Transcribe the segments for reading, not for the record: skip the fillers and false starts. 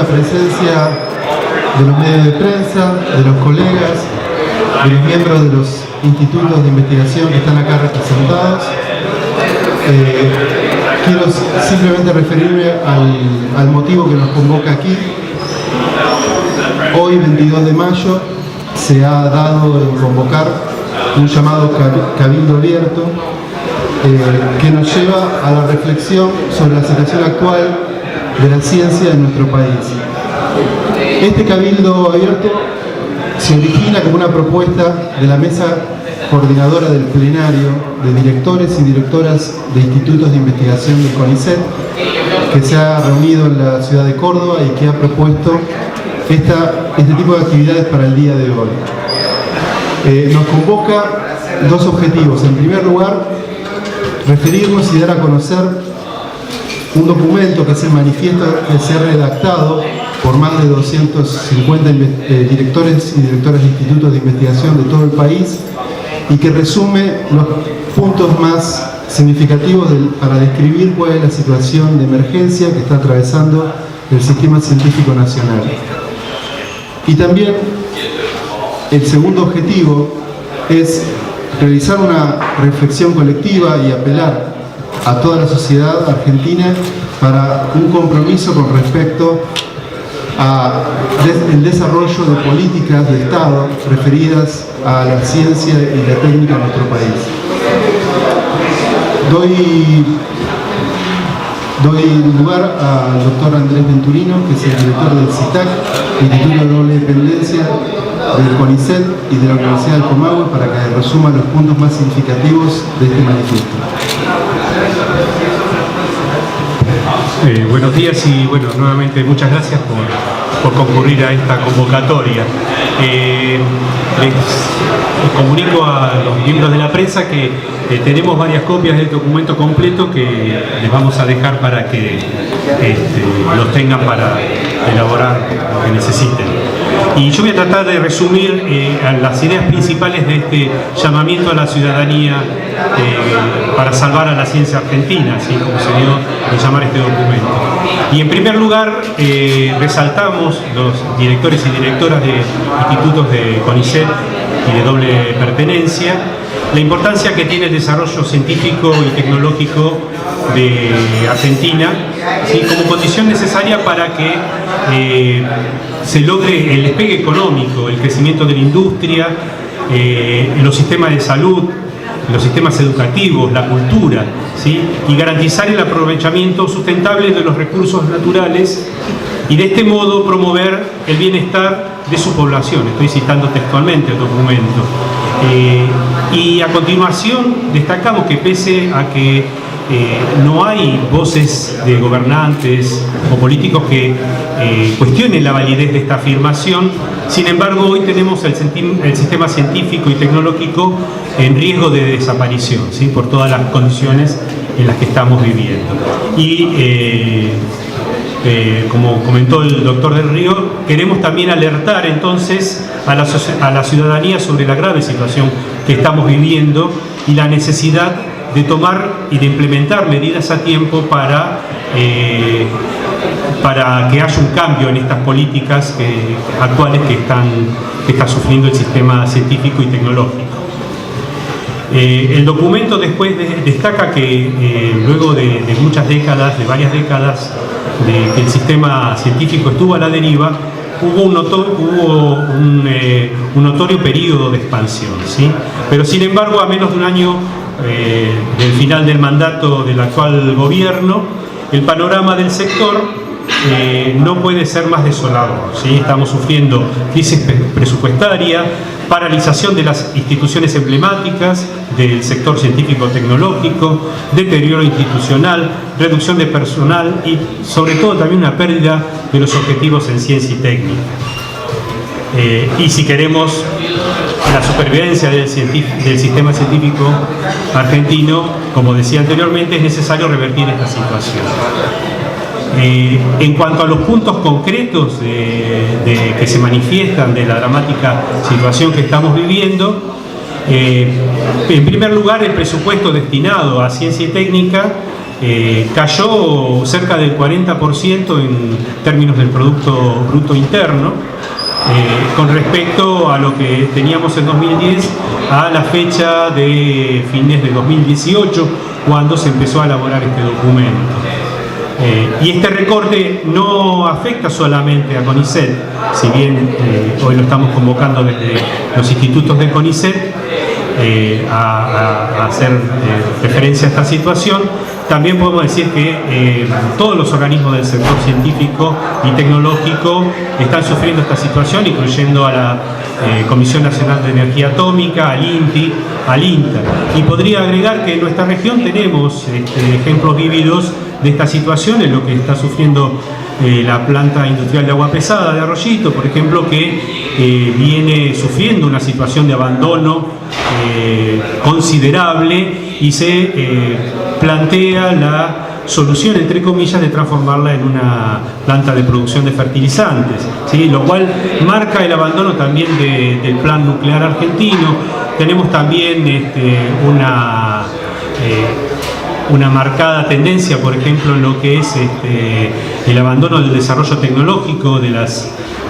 la presencia de los medios de prensa, de los colegas, de los miembros de los institutos de investigación que están acá representados. Quiero simplemente referirme al motivo que nos convoca aquí. Hoy, 22 de mayo, se ha dado en convocar un llamado cabildo abierto que nos lleva a la reflexión sobre la situación actual de la ciencia en nuestro país. Este cabildo abierto se origina como una propuesta de la mesa coordinadora del plenario de directores y directoras de institutos de investigación del CONICET, que se ha reunido en la ciudad de Córdoba y que ha propuesto este tipo de actividades para el día de hoy. Nos convoca dos objetivos. En primer lugar, referirnos y dar a conocer un documento que es el manifiesto que se ha redactado por más de 250 directores y directoras de institutos de investigación de todo el país y que resume los puntos más significativos para describir cuál es la situación de emergencia que está atravesando el sistema científico nacional. Y también el segundo objetivo es realizar una reflexión colectiva y apelar a toda la sociedad argentina para un compromiso con respecto al desarrollo de políticas de Estado referidas a la ciencia y la técnica en nuestro país. Doy lugar al doctor Andrés Venturino, que es el director del CITAC, Instituto de Doble Dependencia del CONICET y de la Universidad del Comahue, para que resuma los puntos más significativos de este manifiesto. Buenos días y bueno, nuevamente muchas gracias por concurrir a esta convocatoria. Les comunico a los miembros de la prensa que tenemos varias copias del documento completo que les vamos a dejar para que los tengan para elaborar lo que necesiten. Y yo voy a tratar de resumir las ideas principales de este llamamiento a la ciudadanía para salvar a la ciencia argentina, así como se dio de llamar este documento. Y en primer lugar, resaltamos los directores y directoras de institutos de CONICET y de doble pertenencia, la importancia que tiene el desarrollo científico y tecnológico de Argentina, ¿sí?, como condición necesaria para que se logre el despegue económico, el crecimiento de la industria, los sistemas de salud, los sistemas educativos, la cultura, ¿sí?, y garantizar el aprovechamiento sustentable de los recursos naturales y de este modo promover el bienestar de su población. Estoy citando textualmente el documento. Y a continuación destacamos que pese a que no hay voces de gobernantes o políticos que cuestionen la validez de esta afirmación, sin embargo hoy tenemos el sistema científico y tecnológico en riesgo de desaparición, ¿sí?, por todas las condiciones en las que estamos viviendo. Y como comentó el doctor Del Río, queremos también alertar entonces a la ciudadanía sobre la grave situación que estamos viviendo y la necesidad de tomar y de implementar medidas a tiempo para que haya un cambio en estas políticas actuales que está sufriendo el sistema científico y tecnológico. El documento después destaca que luego de muchas décadas, de varias décadas, de que el sistema científico estuvo a la deriva, hubo un notorio periodo de expansión, ¿sí? Pero sin embargo, a menos de un año del final del mandato del actual gobierno, el panorama del sector no puede ser más desolador, ¿sí? Estamos sufriendo crisis presupuestaria, paralización de las instituciones emblemáticas del sector científico-tecnológico, deterioro institucional, reducción de personal y sobre todo también una pérdida de los objetivos en ciencia y técnica. Y si queremos la supervivencia del sistema científico argentino, como decía anteriormente, es necesario revertir esta situación. En cuanto a los puntos concretos que se manifiestan de la dramática situación que estamos viviendo, en primer lugar, el presupuesto destinado a ciencia y técnica cayó cerca del 40% en términos del Producto Bruto Interno, con respecto a lo que teníamos en 2010 a la fecha de fines de 2018, cuando se empezó a elaborar este documento. Y este recorte no afecta solamente a CONICET, si bien hoy lo estamos convocando desde los institutos de CONICET a hacer referencia a esta situación. También podemos decir que todos los organismos del sector científico y tecnológico están sufriendo esta situación, incluyendo a la Comisión Nacional de Energía Atómica, al INTI, al INTA. Y podría agregar que en nuestra región tenemos ejemplos vívidos de esta situación, en lo que está sufriendo la planta industrial de agua pesada de Arroyito, por ejemplo, que viene sufriendo una situación de abandono considerable, y se plantea la solución, entre comillas, de transformarla en una planta de producción de fertilizantes, ¿sí? Lo cual marca el abandono también del plan nuclear argentino. Tenemos también una marcada tendencia, por ejemplo, en lo que es el abandono del desarrollo tecnológico de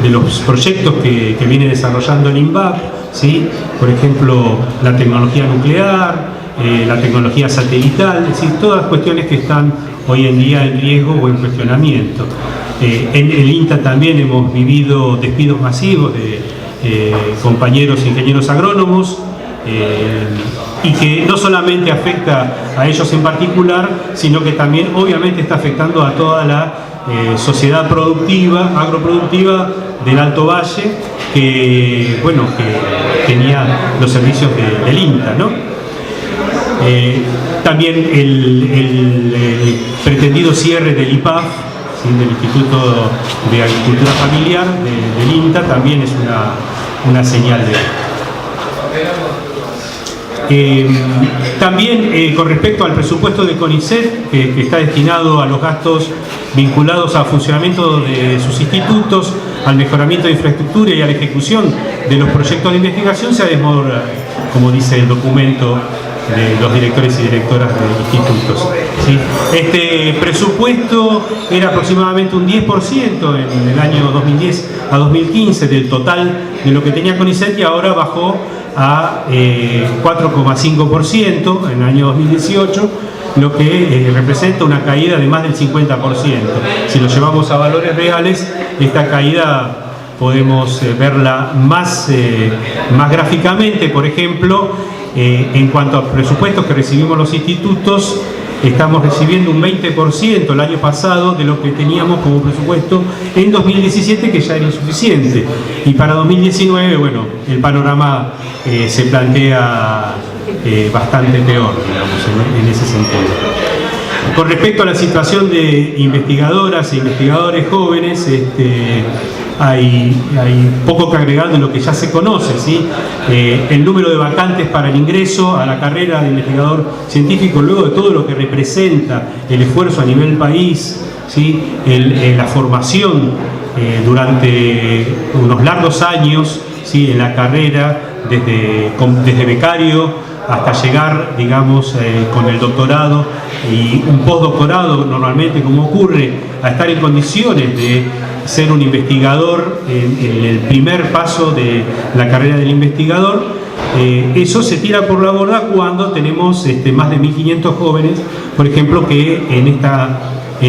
los proyectos que viene desarrollando el INVAP, ¿sí? Por ejemplo, la tecnología nuclear, la tecnología satelital, es decir, todas cuestiones que están hoy en día en riesgo o en cuestionamiento. En el INTA también hemos vivido despidos masivos de compañeros ingenieros agrónomos, y que no solamente afecta a ellos en particular, sino que también obviamente está afectando a toda la sociedad productiva, agroproductiva del Alto Valle, que tenía los servicios del INTA, ¿no? También el pretendido cierre del IPAF, ¿sí? Del Instituto de Agricultura Familiar del INTA, también es una señal de también con respecto al presupuesto de CONICET, que está destinado a los gastos vinculados al funcionamiento de sus institutos, al mejoramiento de infraestructura y a la ejecución de los proyectos de investigación, se ha desmoronado, como dice el documento de los directores y directoras de institutos, ¿sí? Este presupuesto era aproximadamente un 10% en el año 2010 a 2015 del total de lo que tenía CONICET, y ahora bajó a 4,5% en el año 2018, lo que representa una caída de más del 50%. Si lo llevamos a valores reales, esta caída podemos verla más gráficamente. Por ejemplo, en cuanto a presupuestos que recibimos los institutos, estamos recibiendo un 20% el año pasado de lo que teníamos como presupuesto en 2017, que ya era insuficiente. Y para 2019, bueno, el panorama se plantea bastante peor, digamos, en ese sentido. Con respecto a la situación de investigadoras e investigadores jóvenes, hay poco que agregar de lo que ya se conoce, ¿sí? El número de vacantes para el ingreso a la carrera de investigador científico, luego de todo lo que representa el esfuerzo a nivel país, ¿sí? La formación durante unos largos años, ¿sí? En la carrera, desde becario hasta llegar, digamos, con el doctorado y un postdoctorado, normalmente, como ocurre, a estar en condiciones de ser un investigador en el primer paso de la carrera del investigador. Eso se tira por la borda cuando tenemos más de 1.500 jóvenes, por ejemplo, que en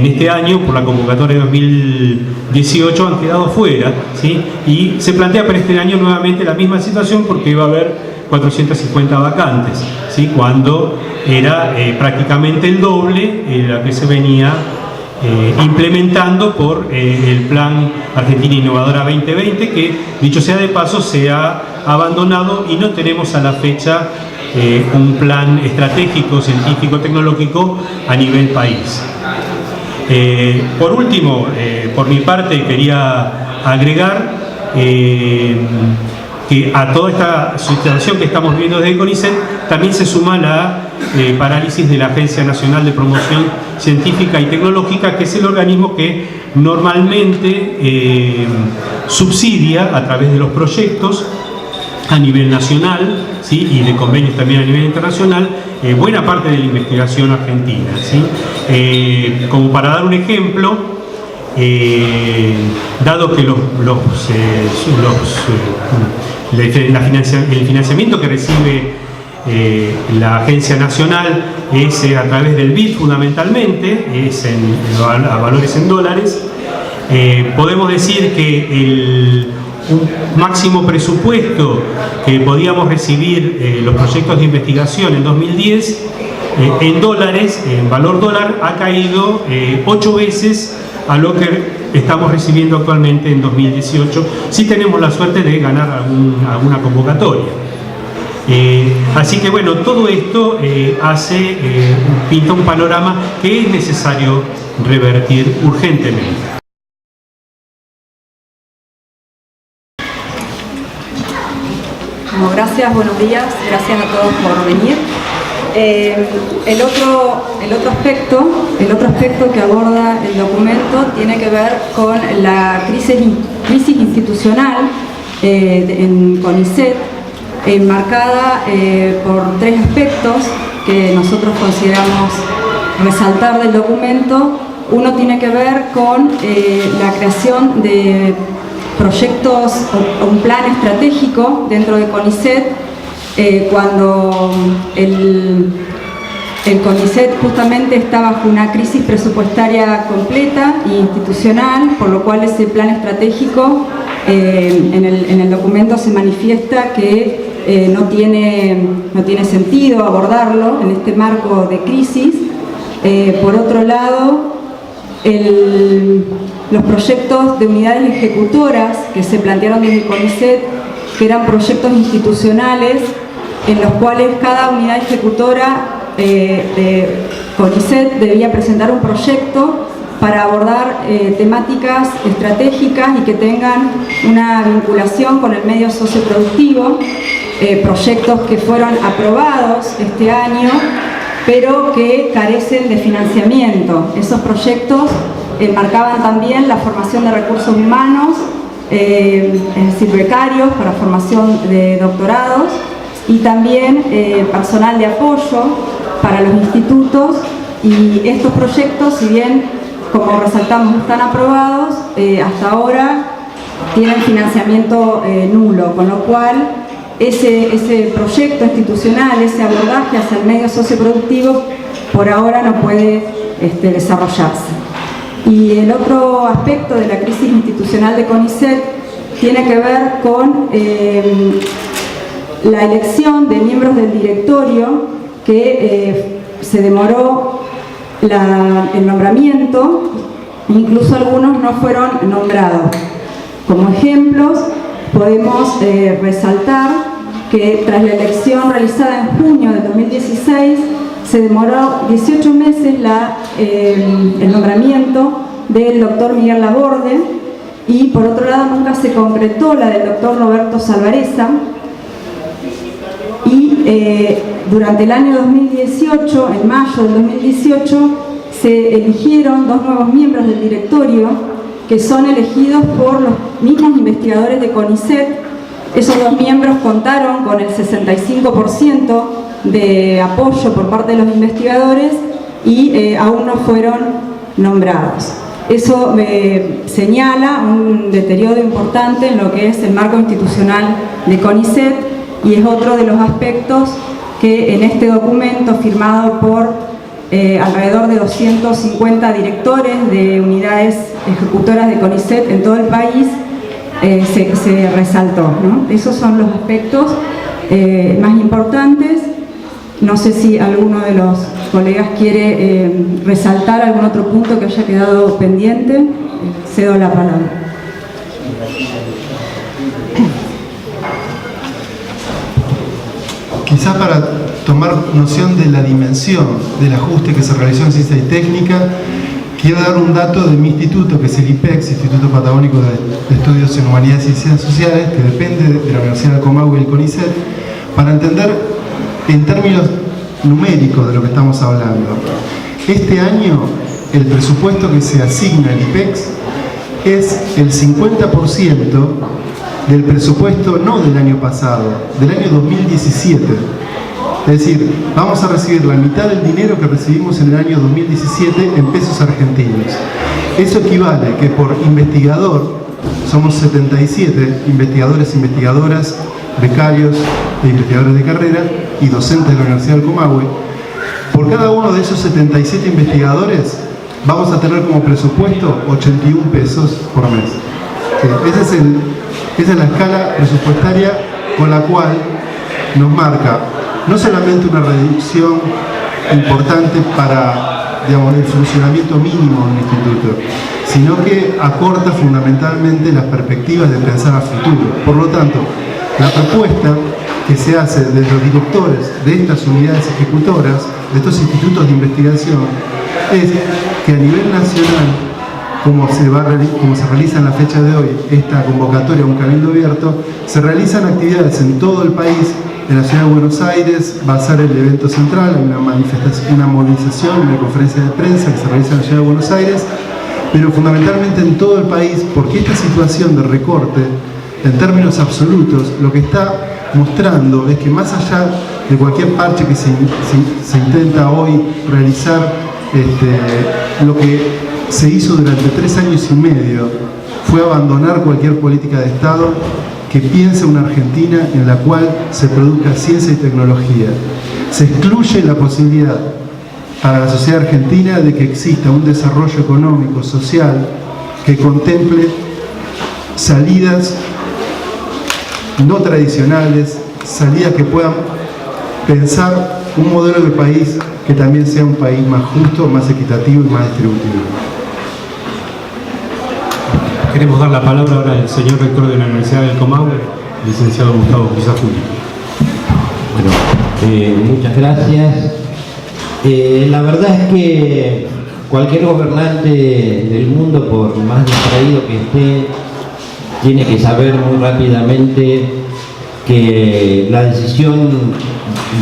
este año, por la convocatoria de 2018, han quedado fuera, ¿sí? Y se plantea para este año nuevamente la misma situación, porque iba a haber 450 vacantes, ¿sí? Cuando era prácticamente el doble la que se venía implementando por el Plan Argentina Innovadora 2020, que, dicho sea de paso, se ha abandonado y no tenemos a la fecha un plan estratégico, científico, tecnológico a nivel país. Por último, por mi parte, quería agregar que a toda esta situación que estamos viviendo desde CONICET también se suma la parálisis de la Agencia Nacional de Promoción Científica y Tecnológica, que es el organismo que normalmente subsidia a través de los proyectos a nivel nacional, ¿sí? Y de convenios también a nivel internacional, buena parte de la investigación argentina, ¿sí? Como para dar un ejemplo, dado que el financiamiento que recibe la agencia nacional es a través del BID fundamentalmente, es a valores en dólares, podemos decir que un máximo presupuesto que podíamos recibir los proyectos de investigación en 2010 en dólares, en valor dólar, ha caído 8 veces a lo que estamos recibiendo actualmente en 2018, si tenemos la suerte de ganar alguna convocatoria. Así que bueno, todo esto pinta un panorama que es necesario revertir urgentemente. Bueno, gracias, buenos días, gracias a todos por venir. El otro aspecto que aborda el documento tiene que ver con la crisis institucional en CONICET, enmarcada por 3 aspectos que nosotros consideramos resaltar del documento. Uno tiene que ver con la creación de proyectos o un plan estratégico dentro de CONICET, cuando el CONICET justamente está bajo una crisis presupuestaria completa e institucional, por lo cual ese plan estratégico en el documento se manifiesta que no tiene sentido abordarlo en este marco de crisis. Por otro lado, los proyectos de unidades ejecutoras que se plantearon desde CONICET, que eran proyectos institucionales en los cuales cada unidad ejecutora de CONICET debía presentar un proyecto para abordar temáticas estratégicas y que tengan una vinculación con el medio socioproductivo, proyectos que fueron aprobados este año pero que carecen de financiamiento. Esos proyectos marcaban también la formación de recursos humanos, es decir, becarios para formación de doctorados y también personal de apoyo para los institutos, y estos proyectos, si bien, como resaltamos, están aprobados, hasta ahora tienen financiamiento nulo, con lo cual ese proyecto institucional, ese abordaje hacia el medio socioproductivo, por ahora no puede desarrollarse. Y el otro aspecto de la crisis institucional de CONICET tiene que ver con la elección de miembros del directorio, que se demoró el nombramiento, incluso algunos no fueron nombrados. Como ejemplos, podemos resaltar que tras la elección realizada en junio de 2016, se demoró 18 meses el nombramiento del doctor Miguel Laborde, y por otro lado nunca se concretó la del doctor Roberto Salvarezza, y durante el año 2018, en mayo del 2018, se eligieron 2 nuevos miembros del directorio, que son elegidos por los mismos investigadores de CONICET. Esos 2 miembros contaron con el 65% de apoyo por parte de los investigadores y aún no fueron nombrados. Eso señala un deterioro importante en lo que es el marco institucional de CONICET, y es otro de los aspectos que en este documento, firmado por alrededor de 250 directores de unidades ejecutoras de CONICET en todo el país, se resaltó, ¿no? Esos son los aspectos más importantes. No sé si alguno de los colegas quiere resaltar algún otro punto que haya quedado pendiente. Cedo la palabra. Quizás para tomar noción de la dimensión del ajuste que se realizó en Ciencia y Técnica, quiero dar un dato de mi instituto, que es el IPEX, Instituto Patagónico de Estudios en Humanidades y Ciencias Sociales, que depende de la Universidad de Comahue y el CONICET, para entender en términos numéricos de lo que estamos hablando. Este año, el presupuesto que se asigna al IPEX es el 50% del presupuesto no del año pasado, del año 2017. Es decir, vamos a recibir la mitad del dinero que recibimos en el año 2017 en pesos argentinos. Eso equivale que por investigador, somos 77 investigadores e investigadoras, becarios e investigadores de carrera y docentes de la Universidad del Comahue. Por cada uno de esos 77 investigadores vamos a tener como presupuesto 81 pesos por mes. Esa es la escala presupuestaria con la cual nos marca no solamente una reducción importante para, digamos, el funcionamiento mínimo del instituto, sino que acorta fundamentalmente las perspectivas de pensar a futuro. Por lo tanto, la propuesta que se hace de los directores de estas unidades ejecutoras, de estos institutos de investigación, es que a nivel nacional, como se realiza en la fecha de hoy esta convocatoria a un cabildo abierto, se realizan actividades en todo el país. En la ciudad de Buenos Aires va a ser el evento central, hay una manifestación, una movilización, una conferencia de prensa que se realiza en la ciudad de Buenos Aires, pero fundamentalmente en todo el país, porque esta situación de recorte, en términos absolutos, lo que está mostrando es que más allá de cualquier parche que se intenta hoy realizar, lo que se hizo durante 3 años y medio fue abandonar cualquier política de Estado que piense una Argentina en la cual se produzca ciencia y tecnología. Se excluye la posibilidad para la sociedad argentina de que exista un desarrollo económico, social, que contemple salidas no tradicionales, salidas que puedan pensar un modelo de país que también sea un país más justo, más equitativo y más distributivo. Queremos dar la palabra ahora al señor rector de la Universidad del Comahue, licenciado Gustavo Pizafulli. Bueno, muchas gracias. La verdad es que cualquier gobernante del mundo, por más distraído que esté, tiene que saber muy rápidamente que la decisión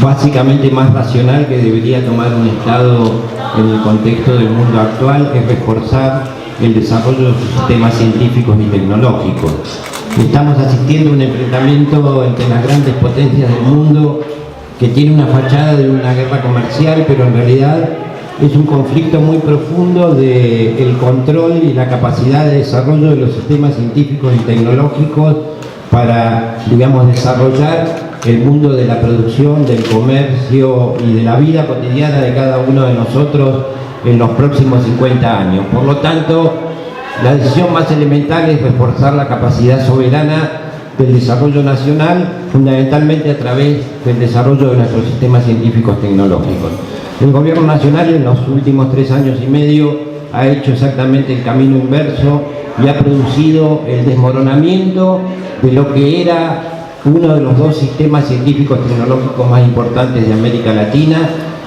básicamente más racional que debería tomar un Estado en el contexto del mundo actual es reforzar el desarrollo de sus sistemas científicos y tecnológicos. Estamos asistiendo a un enfrentamiento entre las grandes potencias del mundo que tiene una fachada de una guerra comercial, pero en realidad es un conflicto muy profundo del control y la capacidad de desarrollo de los sistemas científicos y tecnológicos para, digamos, desarrollar el mundo de la producción, del comercio y de la vida cotidiana de cada uno de nosotros en los próximos 50 años. Por lo tanto, la decisión más elemental es reforzar la capacidad soberana del desarrollo nacional, fundamentalmente a través del desarrollo de nuestros sistemas científicos tecnológicos. El gobierno nacional en los últimos 3 años y medio ha hecho exactamente el camino inverso y ha producido el desmoronamiento de lo que era uno de los 2 sistemas científicos tecnológicos más importantes de América Latina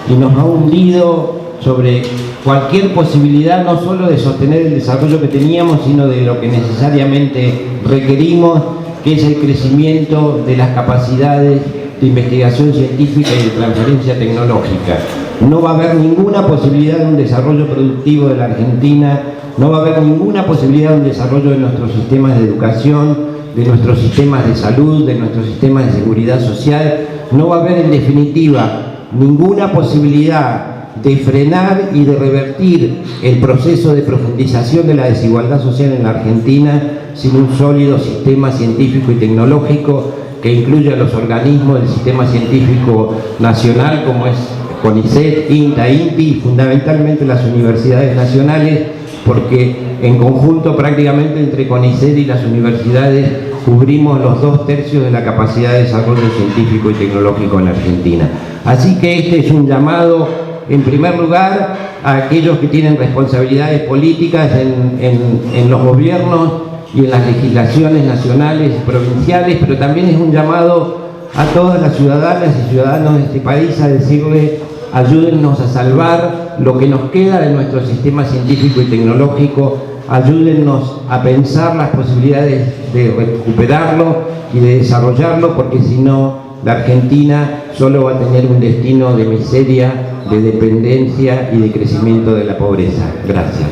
y nos ha hundido sobre cualquier posibilidad no solo de sostener el desarrollo que teníamos, sino de lo que necesariamente requerimos, que es el crecimiento de las capacidades de investigación científica y de transferencia tecnológica. No va a haber ninguna posibilidad de un desarrollo productivo de la Argentina, no va a haber ninguna posibilidad de un desarrollo de nuestros sistemas de educación, de nuestros sistemas de salud, de nuestros sistemas de seguridad social, no va a haber en definitiva ninguna posibilidad de frenar y de revertir el proceso de profundización de la desigualdad social en la Argentina sin un sólido sistema científico y tecnológico que incluya los organismos del sistema científico nacional como es CONICET, INTA, INPI y fundamentalmente las universidades nacionales, porque en conjunto prácticamente entre CONICET y las universidades cubrimos los 2/3 de la capacidad de desarrollo científico y tecnológico en la Argentina. Así que este es un llamado en primer lugar a aquellos que tienen responsabilidades políticas en los gobiernos y en las legislaciones nacionales y provinciales, pero también es un llamado a todas las ciudadanas y ciudadanos de este país a decirle: ayúdennos a salvar lo que nos queda de nuestro sistema científico y tecnológico, ayúdennos a pensar las posibilidades de recuperarlo y de desarrollarlo, porque si no, la Argentina solo va a tener un destino de miseria, de dependencia y de crecimiento de la pobreza. Gracias.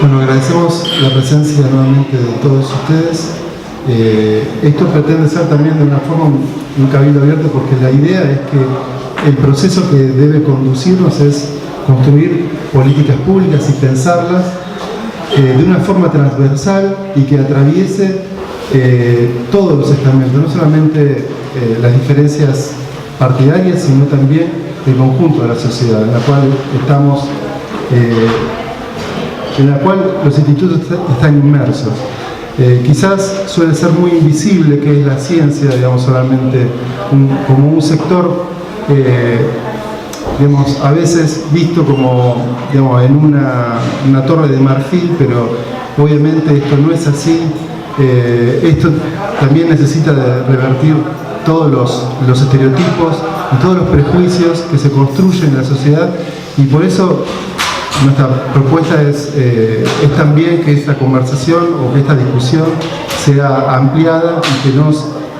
Bueno, agradecemos la presencia nuevamente de todos ustedes. Esto pretende ser también de una forma un cabildo abierto, porque la idea es que el proceso que debe conducirnos es construir políticas públicas y pensarlas de una forma transversal y que atraviese todos los estamentos, no solamente las diferencias partidarias, sino también el conjunto de la sociedad en la cual estamos, en la cual los institutos están inmersos. Quizás suele ser muy invisible que es la ciencia, digamos, solamente como un sector, digamos, a veces visto como, digamos, en una torre de marfil, pero obviamente esto no es así. Esto también necesita de revertir todos los estereotipos y todos los prejuicios que se construyen en la sociedad, y por eso nuestra propuesta es también que esta conversación o que esta discusión sea ampliada y que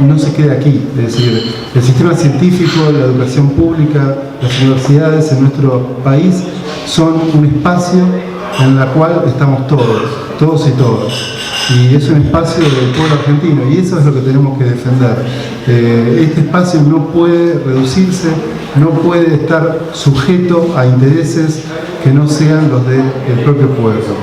no se quede aquí. Es decir, el sistema científico, la educación pública, las universidades en nuestro país son un espacio en el cual estamos todos y todas. Y es un espacio del pueblo argentino, y eso es lo que tenemos que defender. Este espacio no puede reducirse, no puede estar sujeto a intereses que no sean los del propio pueblo.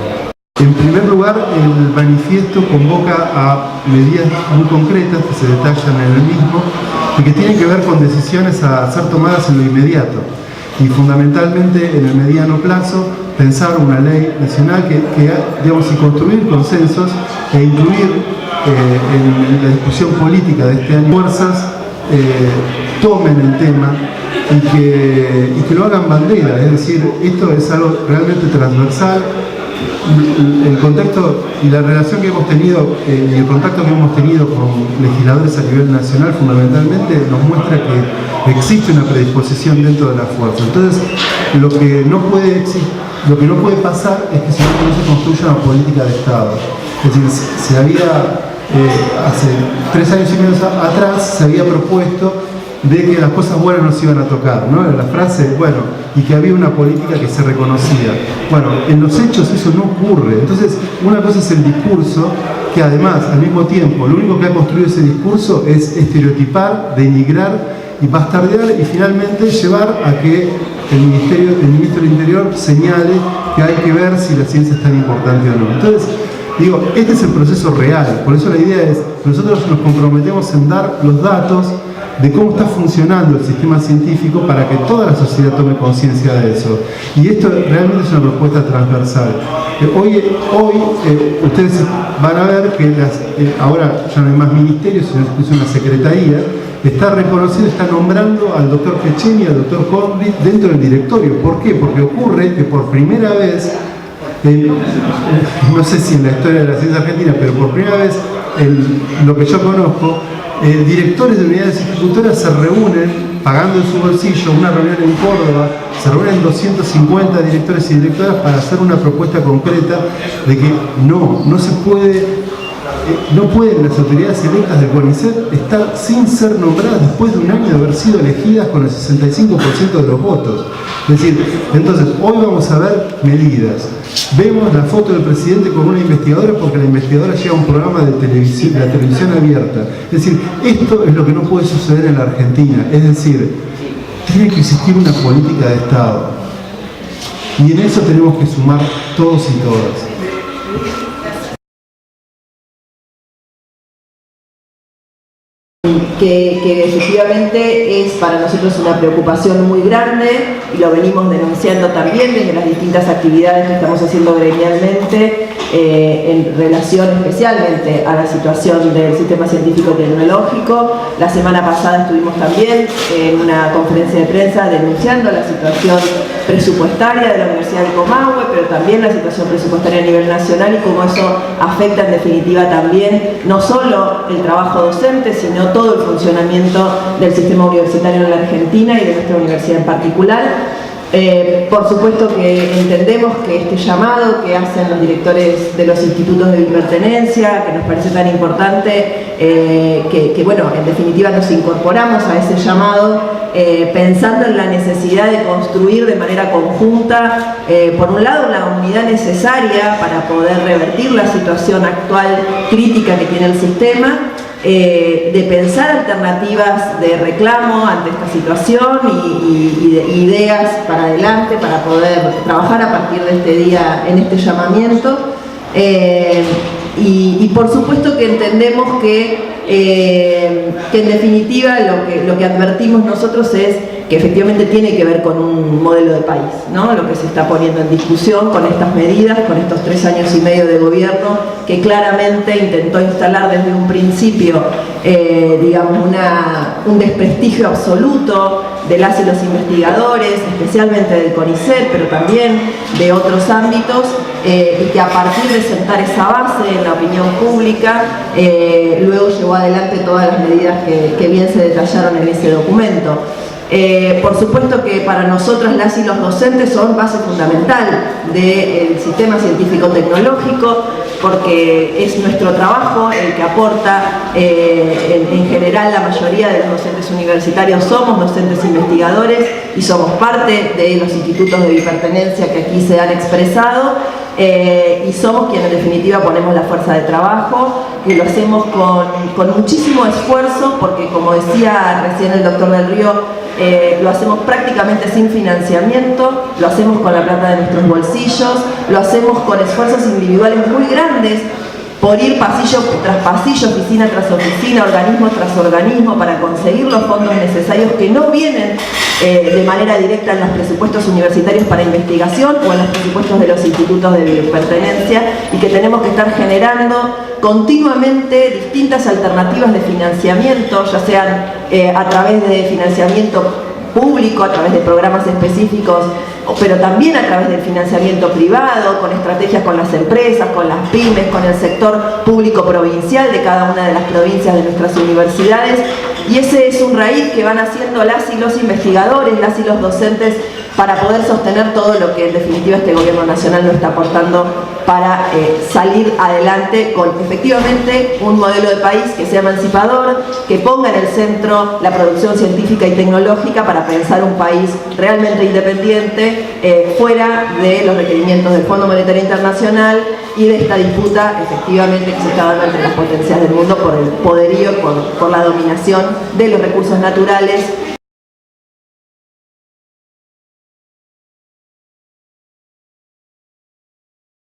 En primer lugar, el manifiesto convoca a medidas muy concretas que se detallan en el mismo y que tienen que ver con decisiones a ser tomadas en lo inmediato y fundamentalmente en el mediano plazo pensar una ley nacional que digamos, y construir consensos e incluir en la discusión política de este año fuerzas tomen el tema y que lo hagan bandera. Es decir, esto es algo realmente transversal. El contexto y la relación que hemos tenido y el contacto que hemos tenido con legisladores a nivel nacional fundamentalmente nos muestra que existe una predisposición dentro de la fuerza. Entonces, lo que no puede pasar es que si no se construya una política de Estado. Es decir, hace 3 años y medio atrás se había propuesto de que las cosas buenas no se iban a tocar, ¿no? Era la frase, bueno, y que había una política que se reconocía. Bueno, en los hechos eso no ocurre. Entonces, una cosa es el discurso, que además, al mismo tiempo, lo único que ha construido ese discurso es estereotipar, denigrar y bastardear y finalmente llevar a que el ministro del Interior señale que hay que ver si la ciencia es tan importante o no. Entonces, digo, este es el proceso real. Por eso la idea es, nosotros nos comprometemos en dar los datos de cómo está funcionando el sistema científico para que toda la sociedad tome conciencia de eso. Y esto realmente es una propuesta transversal. Hoy ustedes van a ver que ahora ya no hay más ministerios, sino es una secretaría, está reconocido, está nombrando al doctor Fecheni y al doctor Conri dentro del directorio. ¿Por qué? Porque ocurre que por primera vez, no sé si en la historia de la ciencia argentina, pero por primera vez, lo que yo conozco, directores de unidades institutoras se reúnen, pagando en su bolsillo, una reunión en Córdoba, se reúnen 250 directores y directoras para hacer una propuesta concreta de que no se puede, no pueden las autoridades electas del CONICET estar sin ser nombradas después de un año de haber sido elegidas con el 65% de los votos. Es decir, entonces, hoy vamos a ver medidas. Vemos la foto del presidente con una investigadora porque la investigadora lleva un programa de televisión, la televisión abierta. Es decir, esto es lo que no puede suceder en la Argentina. Es decir, tiene que existir una política de Estado. Y en eso tenemos que sumar todos y todas. Que efectivamente es para nosotros una preocupación muy grande y lo venimos denunciando también desde las distintas actividades que estamos haciendo gremialmente en relación especialmente a la situación del sistema científico tecnológico. La semana pasada estuvimos también en una conferencia de prensa denunciando la situación presupuestaria de la Universidad del Comahue, pero también la situación presupuestaria a nivel nacional y cómo eso afecta en definitiva también no solo el trabajo docente, sino todo el funcionamiento del sistema universitario en la Argentina y de nuestra universidad en particular. Por supuesto que entendemos que este llamado que hacen los directores de los institutos de bipertenencia, que nos parece tan importante, que bueno, en definitiva nos incorporamos a ese llamado, pensando en la necesidad de construir de manera conjunta, por un lado, la unidad necesaria para poder revertir la situación actual crítica que tiene el sistema, de pensar alternativas de reclamo ante esta situación y de ideas para adelante para poder trabajar a partir de este día en este llamamiento. Y por supuesto que entendemos que en definitiva lo que advertimos nosotros es que efectivamente tiene que ver con un modelo de país, ¿no? Lo que se está poniendo en discusión con estas medidas, con estos 3 años y medio de gobierno, que claramente intentó instalar desde un principio, digamos, un desprestigio absoluto de las y los investigadores, especialmente del CONICET, pero también de otros ámbitos, y que a partir de sentar esa base en la opinión pública, luego llevó adelante todas las medidas que bien se detallaron en ese documento. Por supuesto que para nosotras las y los docentes son base fundamental del sistema científico-tecnológico, porque es nuestro trabajo el que aporta, en general la mayoría de los docentes universitarios somos docentes investigadores y somos parte de los institutos de bipertenencia que aquí se han expresado, y somos quienes en definitiva ponemos la fuerza de trabajo, y lo hacemos con muchísimo esfuerzo, porque como decía recién el doctor Del Río, lo hacemos prácticamente sin financiamiento, lo hacemos con la plata de nuestros bolsillos, lo hacemos con esfuerzos individuales muy grandes, por ir pasillo tras pasillo, oficina tras oficina, organismo tras organismo, para conseguir los fondos necesarios que no vienen de manera directa en los presupuestos universitarios para investigación o en los presupuestos de los institutos de biopertenencia, y que tenemos que estar generando continuamente distintas alternativas de financiamiento, ya sean a través de financiamiento público, a través de programas específicos, pero también a través del financiamiento privado, con estrategias con las empresas, con las pymes, con el sector público provincial de cada una de las provincias de nuestras universidades. Y ese es un raíz que van haciendo las y los investigadores, las y los docentes, para poder sostener todo lo que en definitiva este gobierno nacional nos está aportando para salir adelante con efectivamente un modelo de país que sea emancipador, que ponga en el centro la producción científica y tecnológica para pensar un país realmente independiente, fuera de los requerimientos del Fondo Monetario Internacional y de esta disputa efectivamente que se está dando entre las potencias del mundo por el poderío, por la dominación de los recursos naturales